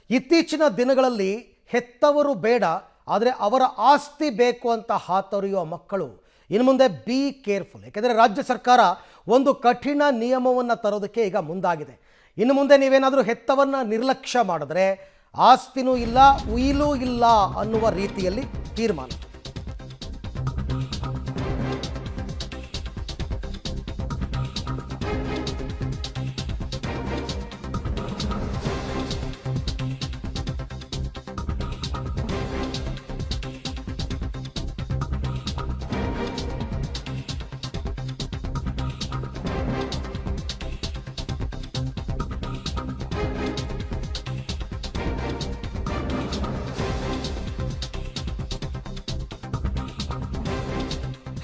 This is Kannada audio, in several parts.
ಇತ್ತೀಚಿನ ದಿನಗಳಲ್ಲಿ ಹೆತ್ತವರು ಬೇಡ, ಆದರೆ ಅವರ ಆಸ್ತಿ ಬೇಕು ಅಂತ ಹಾತೊರೆಯುವ ಮಕ್ಕಳು ಇನ್ನು ಮುಂದೆ ಬಿ ಕೇರ್ಫುಲ್. ಯಾಕೆಂದರೆ ರಾಜ್ಯ ಸರ್ಕಾರ ಒಂದು ಕಠಿಣ ನಿಯಮವನ್ನು ತರೋದಕ್ಕೆ ಈಗ ಮುಂದಾಗಿದೆ. ಇನ್ನು ಮುಂದೆ ನೀವೇನಾದರೂ ಹೆತ್ತವನ್ನ ನಿರ್ಲಕ್ಷ್ಯ ಮಾಡಿದ್ರೆ ಆಸ್ತಿನೂ ಇಲ್ಲ, ಉಯಿಲೂ ಇಲ್ಲ ಅನ್ನುವ ರೀತಿಯಲ್ಲಿ ತೀರ್ಮಾನ.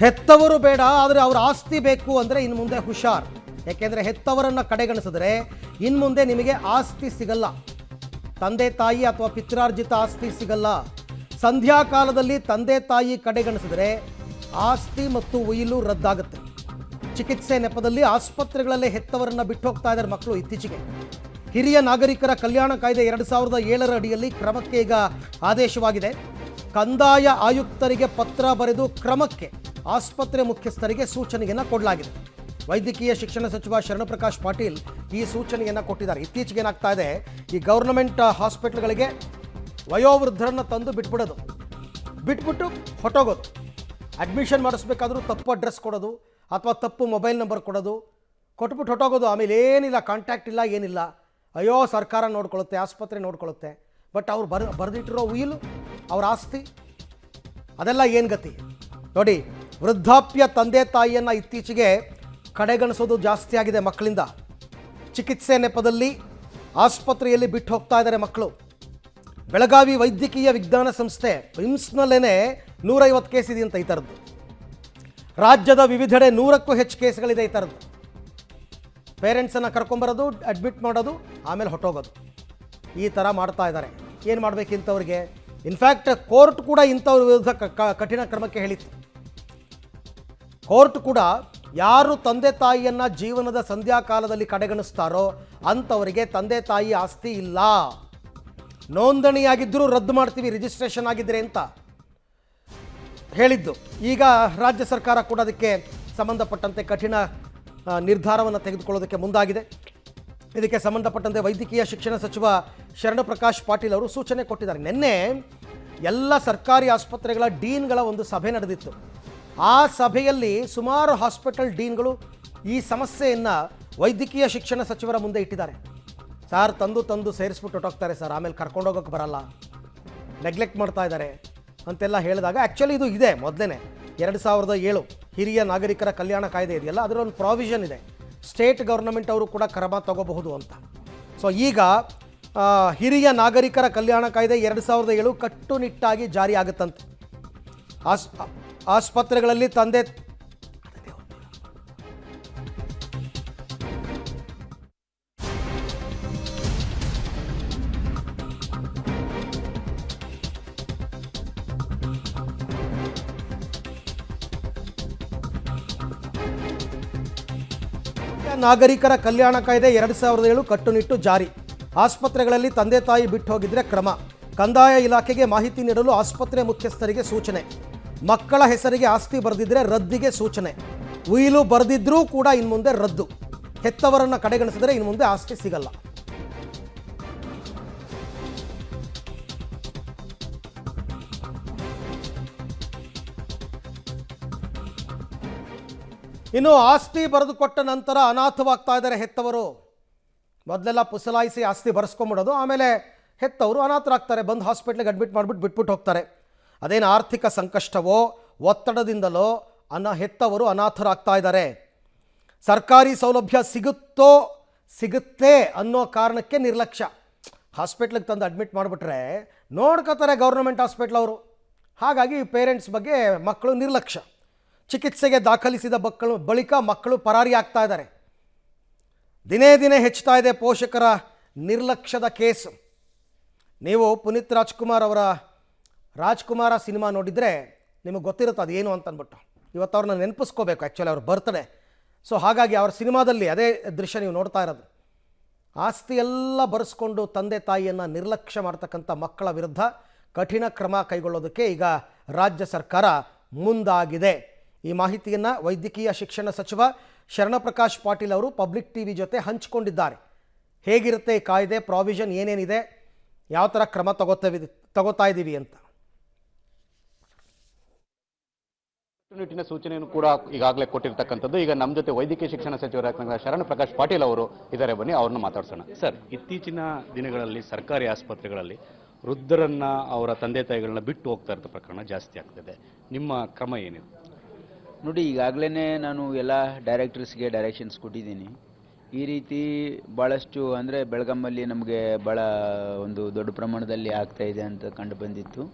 ಹೆತ್ತವರು ಬೇಡ, ಆದರೆ ಅವರ ಆಸ್ತಿ ಬೇಕು ಅಂದರೆ ಇನ್ನು ಮುಂದೆ ಹುಷಾರ್. ಯಾಕೆಂದರೆ ಹೆತ್ತವರನ್ನು ಕಡೆಗಣಿಸಿದ್ರೆ ಇನ್ನು ಮುಂದೆ ನಿಮಗೆ ಆಸ್ತಿ ಸಿಗಲ್ಲ. ತಂದೆ ತಾಯಿ ಅಥವಾ ಪಿತ್ರಾರ್ಜಿತ ಆಸ್ತಿ ಸಿಗಲ್ಲ. ಸಂಧ್ಯಾಕಾಲದಲ್ಲಿ ತಂದೆ ತಾಯಿ ಕಡೆಗಣಿಸಿದ್ರೆ ಆಸ್ತಿ ಮತ್ತು ಉಯಿಲು ರದ್ದಾಗುತ್ತೆ. ಚಿಕಿತ್ಸೆ ನೆಪದಲ್ಲಿ ಆಸ್ಪತ್ರೆಗಳಲ್ಲೇ ಹೆತ್ತವರನ್ನು ಬಿಟ್ಟು ಹೋಗ್ತಾ ಇದ್ದಾರೆ ಮಕ್ಕಳು. ಇತ್ತೀಚೆಗೆ ಹಿರಿಯ ನಾಗರಿಕರ ಕಲ್ಯಾಣ ಕಾಯ್ದೆ 2007 ಅಡಿಯಲ್ಲಿ ಕ್ರಮಕ್ಕೆ ಈಗ ಆದೇಶವಾಗಿದೆ. ಕಂದಾಯ ಆಯುಕ್ತರಿಗೆ ಪತ್ರ ಬರೆದು ಕ್ರಮಕ್ಕೆ ಆಸ್ಪತ್ರೆ ಮುಖ್ಯಸ್ಥರಿಗೆ ಸೂಚನೆಯನ್ನು ಕೊಡಲಾಗಿದೆ. ವೈದ್ಯಕೀಯ ಶಿಕ್ಷಣ ಸಚಿವ ಶರಣಪ್ರಕಾಶ್ ಪಾಟೀಲ್ ಈ ಸೂಚನೆಯನ್ನು ಕೊಟ್ಟಿದ್ದಾರೆ. ಇತ್ತೀಚೆಗೆ ಏನಾಗ್ತಾ ಇದೆ, ಈ ಗೌರ್ನಮೆಂಟ್ ಹಾಸ್ಪಿಟ್ಲ್ಗಳಿಗೆ ವಯೋವೃದ್ಧರನ್ನು ತಂದು ಬಿಟ್ಬಿಟ್ಟು ಹೊಟ್ಟೋಗೋದು. ಅಡ್ಮಿಷನ್ ಮಾಡಿಸ್ಬೇಕಾದ್ರೂ ತಪ್ಪು ಅಡ್ರೆಸ್ ಕೊಡೋದು ಅಥವಾ ತಪ್ಪು ಮೊಬೈಲ್ ನಂಬರ್ ಕೊಡೋದು, ಕೊಟ್ಬಿಟ್ಟು ಹೊಟ್ಟೋಗೋದು. ಆಮೇಲೆ ಏನಿಲ್ಲ, ಕಾಂಟ್ಯಾಕ್ಟ್ ಇಲ್ಲ, ಏನಿಲ್ಲ. ಅಯ್ಯೋ ಸರ್ಕಾರ ನೋಡ್ಕೊಳ್ಳುತ್ತೆ, ಆಸ್ಪತ್ರೆ ನೋಡ್ಕೊಳ್ಳುತ್ತೆ. ಬಟ್ ಅವ್ರು ಬರೆದಿಟ್ಟಿರೋ ಉಯಿಲು, ಅವ್ರ ಆಸ್ತಿ, ಅದೆಲ್ಲ ಏನು ಗತಿ ನೋಡಿ. ವೃದ್ಧಾಪ್ಯ ತಂದೆ ತಾಯಿಯನ್ನು ಇತ್ತೀಚೆಗೆ ಕಡೆಗಣಿಸೋದು ಜಾಸ್ತಿ ಆಗಿದೆ ಮಕ್ಕಳಿಂದ. ಚಿಕಿತ್ಸೆ ನೆಪದಲ್ಲಿ ಆಸ್ಪತ್ರೆಯಲ್ಲಿ ಬಿಟ್ಟು ಹೋಗ್ತಾ ಇದ್ದಾರೆ ಮಕ್ಕಳು. ಬೆಳಗಾವಿ ವೈದ್ಯಕೀಯ ವಿಜ್ಞಾನ ಸಂಸ್ಥೆ ವಿಮ್ಸ್ನಲ್ಲೇ 150 ಕೇಸ್ ಇದೆ ಅಂತ ಈ ಥರದ್ದು. ರಾಜ್ಯದ ವಿವಿಧೆಡೆ 100ಕ್ಕೂ ಹೆಚ್ಚು ಕೇಸ್ಗಳಿದೆ ಈ ಥರದ್ದು. ಪೇರೆಂಟ್ಸನ್ನು ಕರ್ಕೊಂಬರೋದು, ಅಡ್ಮಿಟ್ ಮಾಡೋದು, ಆಮೇಲೆ ಹೊಟ್ಟೋಗೋದು, ಈ ಥರ ಮಾಡ್ತಾ ಇದ್ದಾರೆ. ಏನು ಮಾಡಬೇಕು ಇಂಥವ್ರಿಗೆ? ಇನ್ಫ್ಯಾಕ್ಟ್ ಕೋರ್ಟ್ ಕೂಡ ಇಂಥವ್ರ ವಿರುದ್ಧ ಕಠಿಣ ಕ್ರಮಕ್ಕೆ ಹೇಳಿತ್ತು. ಕೋರ್ಟ್ ಕೂಡ ಯಾರು ತಂದೆ ತಾಯಿಯನ್ನು ಜೀವನದ ಸಂಧ್ಯಾಕಾಲದಲ್ಲಿ ಕಡೆಗಣಿಸ್ತಾರೋ ಅಂಥವರಿಗೆ ತಂದೆ ತಾಯಿ ಆಸ್ತಿ ಇಲ್ಲ, ನೋಂದಣಿಯಾಗಿದ್ದರೂ ರದ್ದು ಮಾಡ್ತೀವಿ ರಿಜಿಸ್ಟ್ರೇಷನ್ ಆಗಿದ್ದರೆ ಅಂತ ಹೇಳಿದ್ದು. ಈಗ ರಾಜ್ಯ ಸರ್ಕಾರ ಕೂಡ ಅದಕ್ಕೆ ಸಂಬಂಧಪಟ್ಟಂತೆ ಕಠಿಣ ನಿರ್ಧಾರವನ್ನು ತೆಗೆದುಕೊಳ್ಳೋದಕ್ಕೆ ಮುಂದಾಗಿದೆ. ಇದಕ್ಕೆ ಸಂಬಂಧಪಟ್ಟಂತೆ ವೈದ್ಯಕೀಯ ಶಿಕ್ಷಣ ಸಚಿವ ಶರಣಪ್ರಕಾಶ್ ಪಾಟೀಲ್ ಅವರು ಸೂಚನೆ ಕೊಟ್ಟಿದ್ದಾರೆ. ನಿನ್ನೆ ಎಲ್ಲ ಸರ್ಕಾರಿ ಆಸ್ಪತ್ರೆಗಳ ಡೀನ್ಗಳ ಒಂದು ಸಭೆ ನಡೆದಿತ್ತು. ಆ ಸಭೆಯಲ್ಲಿ ಸುಮಾರು ಹಾಸ್ಪಿಟಲ್ ಡೀನ್ಗಳು ಈ ಸಮಸ್ಯೆಯನ್ನು ವೈದ್ಯಕೀಯ ಶಿಕ್ಷಣ ಸಚಿವರ ಮುಂದೆ ಇಟ್ಟಿದ್ದಾರೆ. ಸಾರ್ ತಂದು ಸೇರಿಸ್ಬಿಟ್ಟು ಹೊಟ್ಟೋಗ್ತಾರೆ ಸರ್, ಆಮೇಲೆ ಕರ್ಕೊಂಡೋಗೋಕ್ಕೆ ಬರಲ್ಲ, ನೆಗ್ಲೆಕ್ಟ್ ಮಾಡ್ತಾ ಇದ್ದಾರೆ ಅಂತೆಲ್ಲ ಹೇಳಿದಾಗ, ಆ್ಯಕ್ಚುಲಿ ಇದು ಇದೆ ಮೊದಲೇ 2007 ಹಿರಿಯ ನಾಗರಿಕರ ಕಲ್ಯಾಣ ಕಾಯ್ದೆ ಇದೆಯಲ್ಲ, ಅದರ ಒಂದು ಪ್ರಾವಿಷನ್ ಇದೆ, ಸ್ಟೇಟ್ ಗೌರ್ನಮೆಂಟ್ ಅವರು ಕೂಡ ಕ್ರಮ ತಗೋಬಹುದು ಅಂತ. ಸೊ ಈಗ ಹಿರಿಯ ನಾಗರಿಕರ ಕಲ್ಯಾಣ ಕಾಯ್ದೆ 2007 ಕಟ್ಟುನಿಟ್ಟಾಗಿ ಜಾರಿ ಆಗುತ್ತಂತೆ. ಆಸ್ಪತ್ರೆಗಳಲ್ಲಿ ತಂದೆ ನಾಗರಿಕರ ಕಲ್ಯಾಣ ಕಾಯ್ದೆ 2007 ಕಟ್ಟುನಿಟ್ಟು ಜಾರಿ. ಆಸ್ಪತ್ರೆಗಳಲ್ಲಿ ತಂದೆ ತಾಯಿ ಬಿಟ್ಟು ಹೋಗಿದ್ರೆ ಕ್ರಮ. ಕಂದಾಯ ಇಲಾಖೆಗೆ ಮಾಹಿತಿ ನೀಡಲು ಆಸ್ಪತ್ರೆ ಮುಖ್ಯಸ್ಥರಿಗೆ ಸೂಚನೆ. ಮಕ್ಕಳ ಹೆಸರಿಗೆ ಆಸ್ತಿ ಬರೆದಿದ್ರೆ ರದ್ದಿಗೆ ಸೂಚನೆ. ಉಯಿಲು ಬರೆದಿದ್ರೂ ಕೂಡ ಇನ್ನು ಮುಂದೆ ರದ್ದು. ಹೆತ್ತವರನ್ನು ಕಡೆಗಣಿಸಿದರೆ ಇನ್ನು ಮುಂದೆ ಆಸ್ತಿ ಸಿಗಲ್ಲ. ಇನ್ನು ಆಸ್ತಿ ಬರೆದುಕೊಟ್ಟ ನಂತರ ಅನಾಥವಾಗ್ತಾ ಇದ್ದಾರೆ ಹೆತ್ತವರು. ಮೊದಲೆಲ್ಲ ಪುಸಲಾಯಿಸಿ ಆಸ್ತಿ ಬರೆಸ್ಕೊಂಬಿಡೋದು, ಆಮೇಲೆ ಹೆತ್ತವರು ಅನಾಥರಾಗ್ತಾರೆ. ಬಂದು ಹಾಸ್ಪಿಟ್ಲಿಗೆ ಅಡ್ಮಿಟ್ ಮಾಡಿಬಿಟ್ಟು ಬಿಟ್ಬಿಟ್ಟು ಹೋಗ್ತಾರೆ. ಅದೇನು ಆರ್ಥಿಕ ಸಂಕಷ್ಟವೋ ಒತ್ತಡದಿಂದಲೋ ಹೆತ್ತವರು ಅನಾಥರಾಗ್ತಾ ಇದ್ದಾರೆ. ಸರ್ಕಾರಿ ಸೌಲಭ್ಯ ಸಿಗುತ್ತೆ ಅನ್ನೋ ಕಾರಣಕ್ಕೆ ನಿರ್ಲಕ್ಷ್ಯ. ಹಾಸ್ಪಿಟ್ಲಿಗೆ ತಂದು ಅಡ್ಮಿಟ್ ಮಾಡಿಬಿಟ್ರೆ ನೋಡ್ಕೋತಾರೆ ಗೌರ್ನಮೆಂಟ್ ಹಾಸ್ಪಿಟ್ಲ್ ಅವರು. ಹಾಗಾಗಿ ಪೇರೆಂಟ್ಸ್ ಬಗ್ಗೆ ಮಕ್ಕಳು ನಿರ್ಲಕ್ಷ್ಯ. ಚಿಕಿತ್ಸೆಗೆ ದಾಖಲಿಸಿದ ಬಳಿಕ ಮಕ್ಕಳು ಪರಾರಿ ಆಗ್ತಾ ಇದ್ದಾರೆ. ದಿನೇ ದಿನೇ ಹೆಚ್ಚುತ್ತಾ ಇದೆ ಪೋಷಕರ ನಿರ್ಲಕ್ಷ್ಯದ ಕೇಸು. ನೀವು ಪುನೀತ್ ರಾಜ್ಕುಮಾರ್ ಅವರ ರಾಜ್ಕುಮಾರ ಸಿನಿಮಾ ನೋಡಿದರೆ ನಿಮಗೆ ಗೊತ್ತಿರುತ್ತೆ ಅದೇನು ಅಂತಂದ್ಬಿಟ್ಟು. ಇವತ್ತು ಅವ್ರನ್ನ ನೆನಪಿಸ್ಕೋಬೇಕು, ಆ್ಯಕ್ಚುಲಿ ಅವ್ರ ಬರ್ತ್ಡೇ. ಸೊ ಹಾಗಾಗಿ ಅವ್ರ ಸಿನಿಮಾದಲ್ಲಿ ಅದೇ ದೃಶ್ಯ ನೀವು ನೋಡ್ತಾ ಇರೋದು. ಆಸ್ತಿ ಎಲ್ಲ ಬರೆಸ್ಕೊಂಡು ತಂದೆ ತಾಯಿಯನ್ನು ನಿರ್ಲಕ್ಷ್ಯ ಮಾಡ್ತಕ್ಕಂಥ ಮಕ್ಕಳ ವಿರುದ್ಧ ಕಠಿಣ ಕ್ರಮ ಕೈಗೊಳ್ಳೋದಕ್ಕೆ ಈಗ ರಾಜ್ಯ ಸರ್ಕಾರ ಮುಂದಾಗಿದೆ. ಈ ಮಾಹಿತಿಯನ್ನು ವೈದ್ಯಕೀಯ ಶಿಕ್ಷಣ ಸಚಿವ ಶರಣಪ್ರಕಾಶ್ ಪಾಟೀಲ್ ಅವರು ಪಬ್ಲಿಕ್ ಟಿವಿ ಜೊತೆ ಹಂಚಿಕೊಂಡಿದ್ದಾರೆ. ಹೇಗಿರುತ್ತೆ ಈ ಕಾಯ್ದೆ, ಪ್ರಾವಿಷನ್ ಏನೇನಿದೆ, ಯಾವ ಥರ ಕ್ರಮ ತಗೋತಾ ಇದ್ದೀವಿ ಅಂತ. ಕಟ್ಟುನಿಟ್ಟಿನ ಸೂಚನೆಯನ್ನು ಕೂಡ ಈಗಾಗಲೇ ಕೊಟ್ಟಿರ್ತಕ್ಕಂಥದ್ದು. ಈಗ ನಮ್ಮ ಜೊತೆ ವೈದ್ಯಕೀಯ ಶಿಕ್ಷಣ ಸಚಿವರಾದ ಶರಣಪ್ರಕಾಶ್ ಪಾಟೀಲ್ ಅವರು ಇದ್ದಾರೆ, ಬನ್ನಿ ಅವ್ರನ್ನ ಮಾತಾಡ್ಸೋಣ. ಸರ್, ಇತ್ತೀಚಿನ ದಿನಗಳಲ್ಲಿ ಸರ್ಕಾರಿ ಆಸ್ಪತ್ರೆಗಳಲ್ಲಿ ವೃದ್ಧರನ್ನ ಅವರ ತಂದೆ ತಾಯಿಗಳನ್ನ ಬಿಟ್ಟು ಹೋಗ್ತಾ ಇರೋ ಪ್ರಕರಣ ಜಾಸ್ತಿ ಆಗ್ತದೆ. ನಿಮ್ಮ ಕ್ರಮ ಏನಿದೆ? ನೋಡಿ, ಈಗಾಗಲೇ ನಾನು ಎಲ್ಲ ಡೈರೆಕ್ಟರ್ಸ್ಗೆ ಡೈರೆಕ್ಷನ್ಸ್ ಕೊಟ್ಟಿದ್ದೀನಿ. ಈ ರೀತಿ ಭಾಳಷ್ಟು ಅಂದರೆ ಬೆಳಗಾಮಲ್ಲಿ ನಮಗೆ ಭಾಳ ಒಂದು ದೊಡ್ಡ ಪ್ರಮಾಣದಲ್ಲಿ ಆಗ್ತಾ ಇದೆ ಅಂತ ಕಂಡು ಬಂದಿತ್ತು.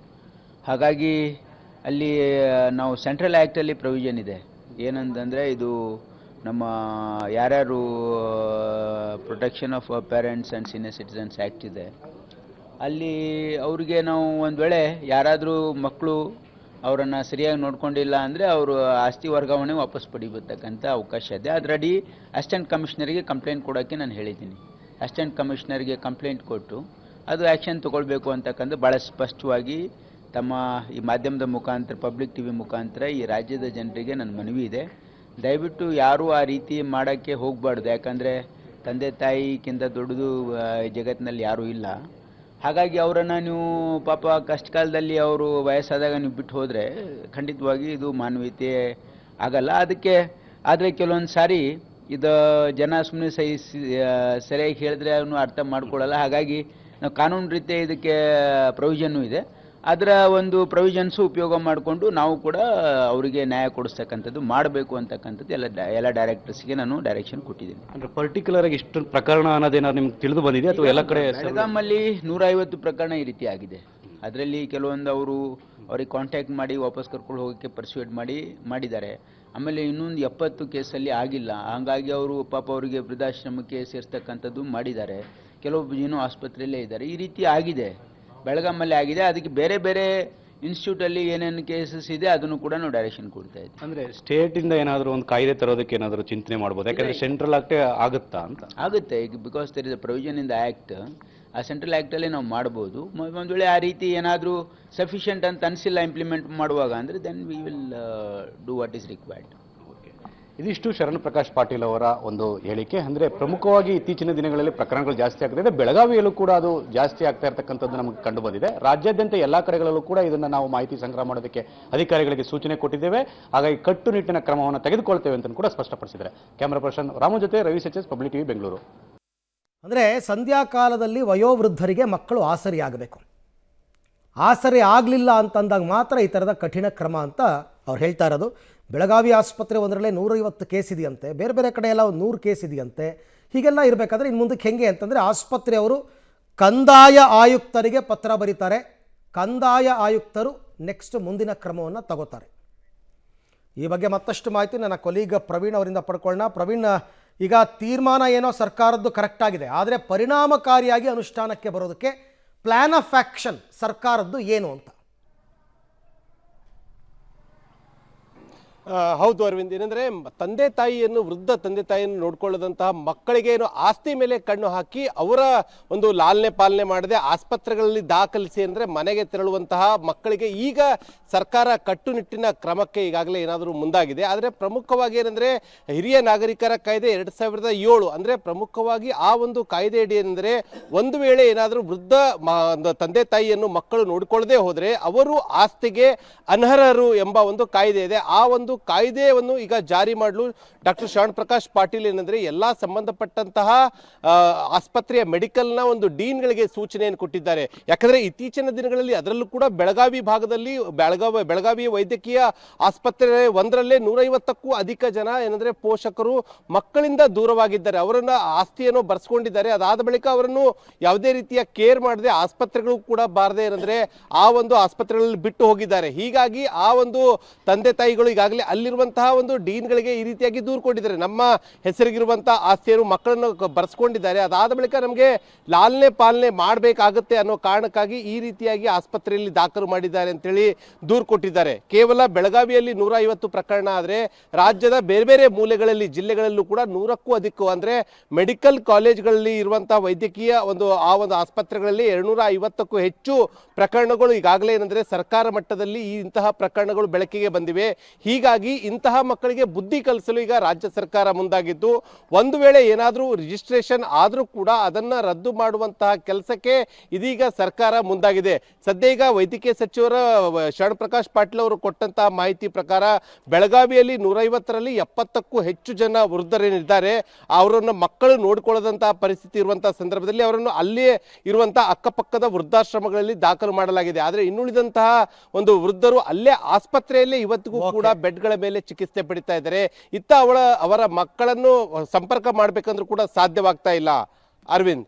ಹಾಗಾಗಿ ಅಲ್ಲಿ ನಾವು ಸೆಂಟ್ರಲ್ ಆ್ಯಕ್ಟಲ್ಲಿ ಪ್ರೊವಿಷನ್ ಇದೆ. ಏನಂತಂದರೆ ಇದು ನಮ್ಮ ಯಾರ್ಯಾರು protection of parents and senior citizens act ಇದೆ, ಅಲ್ಲಿ ಅವರಿಗೆ ನಾವು ಒಂದು ವೇಳೆ ಯಾರಾದರೂ ಮಕ್ಕಳು ಅವರನ್ನು ಸರಿಯಾಗಿ ನೋಡ್ಕೊಂಡಿಲ್ಲ ಅಂದರೆ ಅವರು ಆಸ್ತಿ ವರ್ಗಾವಣೆ ವಾಪಸ್ ಪಡಿಬೇಕಂತ ಅವಕಾಶ ಇದೆ. ಅದರಡಿ ಅಸಿಸ್ಟೆಂಟ್ ಕಮಿಷನರಿಗೆ ಕಂಪ್ಲೇಂಟ್ ಕೊಡೋಕ್ಕೆ ನಾನು ಹೇಳಿದ್ದೀನಿ. ಅಸಿಸ್ಟೆಂಟ್ ಕಮಿಷನರ್ಗೆ ಕಂಪ್ಲೇಂಟ್ ಕೊಟ್ಟು ಅದು ಆ್ಯಕ್ಷನ್ ತೊಗೊಳ್ಬೇಕು ಅಂತಕ್ಕಂಥ ಭಾಳ ಸ್ಪಷ್ಟವಾಗಿ ತಮ್ಮ ಈ ಮಾಧ್ಯಮದ ಮುಖಾಂತರ, ಪಬ್ಲಿಕ್ ಟಿವಿ ಮುಖಾಂತರ ಈ ರಾಜ್ಯದ ಜನರಿಗೆ ನನ್ನ ಮನವಿ ಇದೆ. ದಯವಿಟ್ಟು ಯಾರೂ ಆ ರೀತಿ ಮಾಡೋಕ್ಕೆ ಹೋಗಬಾರ್ದು. ಯಾಕಂದರೆ ತಂದೆ ತಾಯಿಗಿಂತ ದೊಡ್ಡದು ಜಗತ್ತಿನಲ್ಲಿ ಯಾರೂ ಇಲ್ಲ. ಹಾಗಾಗಿ ಅವರನ್ನು ನೀವು ಪಾಪ ಕಷ್ಟ ಕಾಲದಲ್ಲಿ ಅವರು ವಯಸ್ಸಾದಾಗ ನೀವು ಬಿಟ್ಟು ಹೋದರೆ ಖಂಡಿತವಾಗಿ ಇದು ಮಾನವೀಯತೆ ಆಗಲ್ಲ. ಅದಕ್ಕೆ ಆದರೆ ಕೆಲವೊಂದು ಸಾರಿ ಇದು ಜನ ಸುಮ್ಮನೆ ಸರಿಯಾಗಿ ಹೇಳಿದ್ರೆ ಅವನು ಅರ್ಥ ಮಾಡ್ಕೊಳ್ಳಲ್ಲ. ಹಾಗಾಗಿ ನಾವು ಕಾನೂನು ರೀತಿಯ ಇದಕ್ಕೆ ಪ್ರೊವಿಷನ್ನು ಇದೆ. ಅದರ ಒಂದು ಪ್ರೊವಿಷನ್ಸು ಉಪಯೋಗ ಮಾಡಿಕೊಂಡು ನಾವು ಕೂಡ ಅವರಿಗೆ ನ್ಯಾಯ ಕೊಡಿಸ್ತಕ್ಕಂಥದ್ದು ಮಾಡಬೇಕು ಅಂತಕ್ಕಂಥದ್ದು ಎಲ್ಲ ಡೈರೆಕ್ಟರ್ಸ್ಗೆ ನಾನು ಡೈರೆಕ್ಷನ್ ಕೊಟ್ಟಿದ್ದೀನಿ. ಅಂದರೆ ಪರ್ಟಿಕ್ಯುಲರ್ ಆಗಿ ಇಷ್ಟು ಪ್ರಕರಣ ಅನ್ನೋದೇನಾದ್ರು ನಿಮ್ಗೆ ತಿಳಿದು ಬಂದಿದೆ ಅಥವಾ ಎಲ್ಲ ಕಡೆ? ಬೆಳಗಾಮಲ್ಲಿ 150 ಪ್ರಕರಣ ಈ ರೀತಿ ಆಗಿದೆ. ಅದರಲ್ಲಿ ಕೆಲವೊಂದು ಅವ್ರಿಗೆ ಕಾಂಟ್ಯಾಕ್ಟ್ ಮಾಡಿ ವಾಪಸ್ ಕರ್ಕೊಂಡು ಹೋಗೋಕ್ಕೆ ಪರ್ಸ್ಯೂಡ್ ಮಾಡಿದ್ದಾರೆ. ಆಮೇಲೆ ಇನ್ನೊಂದು 70 ಕೇಸಲ್ಲಿ ಆಗಿಲ್ಲ. ಹಾಗಾಗಿ ಅವರು ಪಾಪ ಅವರಿಗೆ ವೃದ್ಧಾಶ್ರಮಕ್ಕೆ ಸೇರಿಸ್ತಕ್ಕಂಥದ್ದು ಮಾಡಿದ್ದಾರೆ. ಕೆಲವೊಬ್ಬರು ಏನೋ ಆಸ್ಪತ್ರೆಯಲ್ಲೇ ಇದ್ದಾರೆ. ಈ ರೀತಿ ಆಗಿದೆ, ಬೆಳಗಾಮಲ್ಲಿ ಆಗಿದೆ. ಅದಕ್ಕೆ ಬೇರೆ ಬೇರೆ ಇನ್ಸ್ಟಿಟ್ಯೂಟಲ್ಲಿ ಏನೇನು ಕೇಸಸ್ ಇದೆ ಅದನ್ನು ಕೂಡ ನಾವು ಡೈರೆಕ್ಷನ್ ಕೊಡ್ತಾ ಇದ್ದೀವಿ. ಅಂದರೆ ಸ್ಟೇಟಿಂದ ಏನಾದರೂ ಒಂದು ಕಾಯ್ದೆ ತರೋದಕ್ಕೆ ಏನಾದರೂ ಚಿಂತನೆ ಮಾಡ್ಬೋದು? ಯಾಕಂದರೆ ಸೆಂಟ್ರಲ್ ಆಕ್ಟೇ ಆಗುತ್ತಾ ಅಂತ? ಆಗುತ್ತೆ, ಈಗ because there is a provision in the act. ಆ ಸೆಂಟ್ರಲ್ ಆ್ಯಕ್ಟಲ್ಲಿ ನಾವು ಮಾಡ್ಬೋದು. ಒಂದು ವೇಳೆ ಆ ರೀತಿ ಏನಾದರೂ ಸಫಿಷಿಯೆಂಟ್ ಅಂತ ಅನಿಸಿಲ್ಲ ಇಂಪ್ಲಿಮೆಂಟ್ ಮಾಡುವಾಗ ಅಂದರೆ then we will do what is required. ಇದಿಷ್ಟು ಶರಣಪ್ರಕಾಶ್ ಪಾಟೀಲ್ ಅವರ ಒಂದು ಹೇಳಿಕೆ. ಅಂದರೆ ಪ್ರಮುಖವಾಗಿ ಇತ್ತೀಚಿನ ದಿನಗಳಲ್ಲಿ ಪ್ರಕರಣಗಳು ಜಾಸ್ತಿ ಆಗ್ತಿದೆ. ಬೆಳಗಾವಿಯಲ್ಲೂ ಕೂಡ ಅದು ಜಾಸ್ತಿ ಆಗ್ತಾ ಇರತಕ್ಕಂಥದ್ದು ನಮಗೆ ಕಂಡು ಬಂದಿದೆ. ರಾಜ್ಯಾದ್ಯಂತ ಎಲ್ಲ ಕಡೆಗಳಲ್ಲೂ ಕೂಡ ಇದನ್ನು ನಾವು ಮಾಹಿತಿ ಸಂಗ್ರಹ ಮಾಡೋದಕ್ಕೆ ಅಧಿಕಾರಿಗಳಿಗೆ ಸೂಚನೆ ಕೊಟ್ಟಿದ್ದೇವೆ. ಹಾಗಾಗಿ ಕಟ್ಟುನಿಟ್ಟಿನ ಕ್ರಮವನ್ನು ತೆಗೆದುಕೊಳ್ತೇವೆ ಅಂತ ಕೂಡ ಸ್ಪಷ್ಟಪಡಿಸಿದ್ದಾರೆ. ಕ್ಯಾಮರಾ ಪರ್ಸನ್ ರಾಮು ಜೊತೆ ರವಿ ಸೆಚಸ್, ಪಬ್ಲಿಕ್ ಟಿವಿ, ಬೆಂಗಳೂರು. ಅಂದರೆ ಸಂಧ್ಯಾಕಾಲದಲ್ಲಿ ವಯೋವೃದ್ಧರಿಗೆ ಮಕ್ಕಳು ಆಸರಿ ಆಗಬೇಕು. ಆಸರಿ ಆಗಲಿಲ್ಲ ಅಂತಂದಾಗ ಮಾತ್ರ ಈ ಥರದ ಕಠಿಣ ಕ್ರಮ ಅಂತ ಅವ್ರು ಹೇಳ್ತಾ ಇರೋದು. ಬೆಳಗಾವಿ ಆಸ್ಪತ್ರೆ ಒಂದರಲ್ಲೇ 150 ಕೇಸ್ ಇದೆಯಂತೆ, ಬೇರೆ ಬೇರೆ ಕಡೆ ಎಲ್ಲ 100 ಕೇಸ್ ಇದೆಯಂತೆ. ಹೀಗೆಲ್ಲ ಇರಬೇಕಾದ್ರೆ ಇನ್ನು ಮುಂದಕ್ಕೆ ಹೆಂಗೆ ಅಂತಂದರೆ ಆಸ್ಪತ್ರೆಯವರು ಕಂದಾಯ ಆಯುಕ್ತರಿಗೆ ಪತ್ರ ಬರೀತಾರೆ. ಕಂದಾಯ ಆಯುಕ್ತರು ನೆಕ್ಸ್ಟ್ ಮುಂದಿನ ಕ್ರಮವನ್ನು ತಗೋತಾರೆ. ಈ ಬಗ್ಗೆ ಮತ್ತಷ್ಟು ಮಾಹಿತಿ ನನ್ನ ಕೊಲೀಗ್ ಪ್ರವೀಣ್ ಅವರಿಂದ ಪಡ್ಕೊಳ್ಳೋಣ. ಪ್ರವೀಣ್, ಈಗ ತೀರ್ಮಾನ ಏನೋ ಸರ್ಕಾರದ್ದು ಕರೆಕ್ಟ್ ಆಗಿದೆ, ಆದರೆ ಪರಿಣಾಮಕಾರಿಯಾಗಿ ಅನುಷ್ಠಾನಕ್ಕೆ ಬರೋದಕ್ಕೆ ಪ್ಲ್ಯಾನ್ ಆಫ್ ಆ್ಯಕ್ಷನ್ ಸರ್ಕಾರದ್ದು ಏನು ಅಂತ? ಹೌದು ಅರವಿಂದ್, ಏನಂದರೆ ತಂದೆ ತಾಯಿಯನ್ನು, ವೃದ್ಧ ತಂದೆ ತಾಯಿಯನ್ನು ನೋಡ್ಕೊಳ್ಳೋದಂತಹ ಮಕ್ಕಳಿಗೆ ಏನು ಆಸ್ತಿ ಮೇಲೆ ಕಣ್ಣು ಹಾಕಿ ಅವರ ಒಂದು ಲಾಲನೆ ಪಾಲನೆ ಮಾಡದೆ ಆಸ್ಪತ್ರೆಗಳಲ್ಲಿ ದಾಖಲಿಸಿ ಅಂದರೆ ಮನೆಗೆ ತೆರಳುವಂತಹ ಮಕ್ಕಳಿಗೆ ಈಗ ಸರ್ಕಾರ ಕಟ್ಟುನಿಟ್ಟಿನ ಕ್ರಮಕ್ಕೆ ಈಗಾಗಲೇ ಏನಾದರೂ ಮುಂದಾಗಿದೆ. ಆದರೆ ಪ್ರಮುಖವಾಗಿ ಏನಂದರೆ ಹಿರಿಯ ನಾಗರಿಕರ ಕಾಯ್ದೆ 2007 ಅಂದರೆ ಪ್ರಮುಖವಾಗಿ ಆ ಒಂದು ಕಾಯ್ದೆ ಅಡಿ ಏನಂದರೆ ಒಂದು ವೇಳೆ ಏನಾದರೂ ವೃದ್ಧ ತಂದೆ ತಾಯಿಯನ್ನು ಮಕ್ಕಳು ನೋಡಿಕೊಳ್ಳದೆ ಹೋದರೆ ಅವರು ಆಸ್ತಿಗೆ ಅನರ್ಹರು ಎಂಬ ಒಂದು ಕಾಯ್ದೆ ಇದೆ. ಆ ಒಂದು ಕಾಯ್ದೆಯನ್ನು ಈಗ ಜಾರಿ ಮಾಡಲು ಡಾಕ್ಟರ್ ಶರಣಪ್ರಕಾಶ್ ಪಾಟೀಲ್ ಏನಂದ್ರೆ ಎಲ್ಲ ಸಂಬಂಧಪಟ್ಟಂತಹ ಆಸ್ಪತ್ರೆಯ ಮೆಡಿಕಲ್ನ ಒಂದು ಡೀನ್ಗಳಿಗೆ ಸೂಚನೆಯನ್ನು ಕೊಟ್ಟಿದ್ದಾರೆ. ಯಾಕಂದ್ರೆ ಇತ್ತೀಚಿನ ದಿನಗಳಲ್ಲಿ ಅದರಲ್ಲೂ ಕೂಡ ಬೆಳಗಾವಿ ಭಾಗದಲ್ಲಿ ಬೆಳಗಾವಿ ವೈದ್ಯಕೀಯ ಆಸ್ಪತ್ರೆ ಒಂದರಲ್ಲೇ 150ಕ್ಕೂ ಅಧಿಕ ಜನ ಏನಂದ್ರೆ ಪೋಷಕರು ಮಕ್ಕಳಿಂದ ದೂರವಾಗಿದ್ದಾರೆ. ಅವರನ್ನ ಆಸ್ತಿಯನ್ನು ಬರ್ಸ್ಕೊಂಡಿದ್ದಾರೆ. ಅದಾದ ಬಳಿಕ ಅವರನ್ನು ಯಾವುದೇ ರೀತಿಯ ಕೇರ್ ಮಾಡದೆ ಆಸ್ಪತ್ರೆಗಳು ಕೂಡ ಬಾರದೆ ಏನಂದ್ರೆ ಆ ಒಂದು ಆಸ್ಪತ್ರೆಗಳಲ್ಲಿ ಬಿಟ್ಟು ಹೋಗಿದ್ದಾರೆ. ಹೀಗಾಗಿ ಆ ಒಂದು ತಂದೆ ತಾಯಿಗಳು ಈಗಾಗಲೇ ಅಲ್ಲಿರುವಂತಹ ಒಂದು ಡೀನ್ಗಳಿಗೆ ಈ ರೀತಿಯಾಗಿ ದೂರು ಕೊಟ್ಟಿದ್ದಾರೆ. ನಮ್ಮ ಹೆಸರಿಗಿರುವಂತಹ ಆಸ್ತಿಯನ್ನು ಮಕ್ಕಳನ್ನು ಬರೆಸ್ಕೊಂಡಿದ್ದಾರೆ, ಅದಾದ ಬಳಿಕ ನಮಗೆ ಲಾಲನೆ ಪಾಲನೆ ಮಾಡಬೇಕಾಗುತ್ತೆ ಅನ್ನೋ ಕಾರಣಕ್ಕಾಗಿ ಈ ರೀತಿಯಾಗಿ ಆಸ್ಪತ್ರೆಯಲ್ಲಿ ದಾಖಲು ಮಾಡಿದ್ದಾರೆ ಅಂತೇಳಿ ದೂರು ಕೊಟ್ಟಿದ್ದಾರೆ. ಕೇವಲ ಬೆಳಗಾವಿಯಲ್ಲಿ 150 ಪ್ರಕರಣ ಆದರೆ ರಾಜ್ಯದ ಬೇರೆ ಬೇರೆ ಮೂಲೆಗಳಲ್ಲಿ ಜಿಲ್ಲೆಗಳಲ್ಲೂ ಕೂಡ 100ಕ್ಕೂ ಅಧಿಕ ಅಂದ್ರೆ ಮೆಡಿಕಲ್ ಕಾಲೇಜ್ಗಳಲ್ಲಿ ಇರುವಂತಹ ವೈದ್ಯಕೀಯ ಒಂದು ಆಸ್ಪತ್ರೆಗಳಲ್ಲಿ 250ಕ್ಕೂ ಹೆಚ್ಚು ಪ್ರಕರಣಗಳು ಈಗಾಗಲೇ ಏನಂದ್ರೆ ಸರ್ಕಾರ ಮಟ್ಟದಲ್ಲಿ ಇಂತಹ ಪ್ರಕರಣಗಳು ಬೆಳಕಿಗೆ ಬಂದಿವೆ. ಹೀಗಾಗಿ ಇಂತಹ ಮಕ್ಕಳಿಗೆ ಬುದ್ಧಿ ಕಲಿಸಲು ಈಗ ರಾಜ್ಯ ಸರ್ಕಾರ ಮುಂದಾಗಿದ್ದು, ಒಂದು ವೇಳೆ ಏನಾದರೂ ರಿಜಿಸ್ಟ್ರೇಷನ್ ಆದರೂ ಕೂಡ ಅದನ್ನ ರದ್ದು ಮಾಡುವಂತಹ ಕೆಲಸಕ್ಕೆ ಇದೀಗ ಸರ್ಕಾರ ಮುಂದಾಗಿದೆ. ಸದ್ಯ ಈಗ ವೈದ್ಯಕೀಯ ಸಚಿವರ ಶರಣಪ್ರಕಾಶ್ ಪಾಟೀಲ್ ಅವರು ಕೊಟ್ಟಂತಹ ಮಾಹಿತಿ ಪ್ರಕಾರ ಬೆಳಗಾವಿಯಲ್ಲಿ 150ರಲ್ಲಿ 70ಕ್ಕೂ ಹೆಚ್ಚು ಜನ ವೃದ್ಧರೇನಿದ್ದಾರೆ ಅವರನ್ನು ಮಕ್ಕಳು ನೋಡಿಕೊಳ್ಳದಂತಹ ಪರಿಸ್ಥಿತಿ ಇರುವಂತಹ ಸಂದರ್ಭದಲ್ಲಿ ಅವರನ್ನು ಅಲ್ಲಿಯೇ ಇರುವಂತಹ ಅಕ್ಕಪಕ್ಕದ ವೃದ್ಧಾಶ್ರಮಗಳಲ್ಲಿ ದಾಖಲು ಮಾಡಲಾಗಿದೆ. ಆದರೆ ಇನ್ನುಳಿದಂತಹ ಒಂದು ವೃದ್ಧರು ಅಲ್ಲೇ ಆಸ್ಪತ್ರೆಯಲ್ಲೇ ಇವತ್ತಿಗೂ ಕೂಡ ಬೆಡ್ಗಳ ಮೇಲೆ ಚಿಕಿತ್ಸೆ ಪಡಿತಾ ಇದ್ದಾರೆ. ಅವರ ಮಕ್ಕಳನ್ನು ಸಂಪರ್ಕ ಮಾಡಬೇಕಂದ್ರೂ ಕೂಡ ಸಾಧ್ಯವಾಗ್ತಾ ಇಲ್ಲ. ಅರವಿಂದ್.